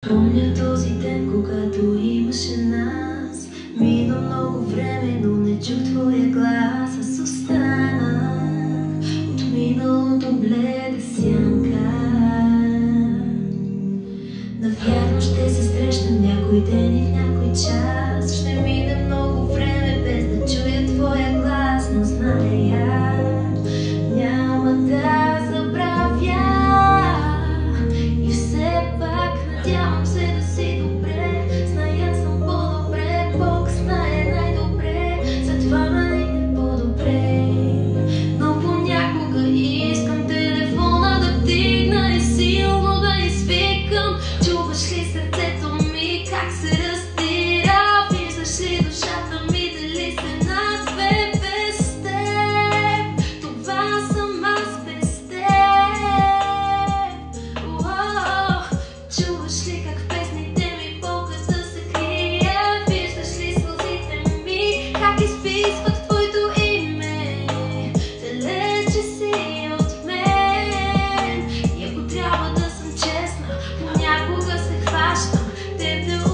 Помня този ден, когато имаше нас. Мина много време, но не чух твоя глас. Аз останах от миналото бледа сянка. Навярно ще се срещнем някой ден и в някой час. Ще мине много време без да чуя твоя глас, но зная, няма да забравя. И все пак надявам се да си добре. Зная съм по-добре, Бог знае най-добре. Затова не по-добре. Но понякога искам телефона да вдигна и силно да извикам. Чуваш ли сърцето ми как се раздира? Виждаш ли душата ми дали се на две без теб? Това съм аз без теб. Чуваш ли как в песните ми болката се крие? Виждаш ли сълзите ми как изписват твоето име? Далече си от мен. И ако трябва да съм честна, понякога се хващам теб да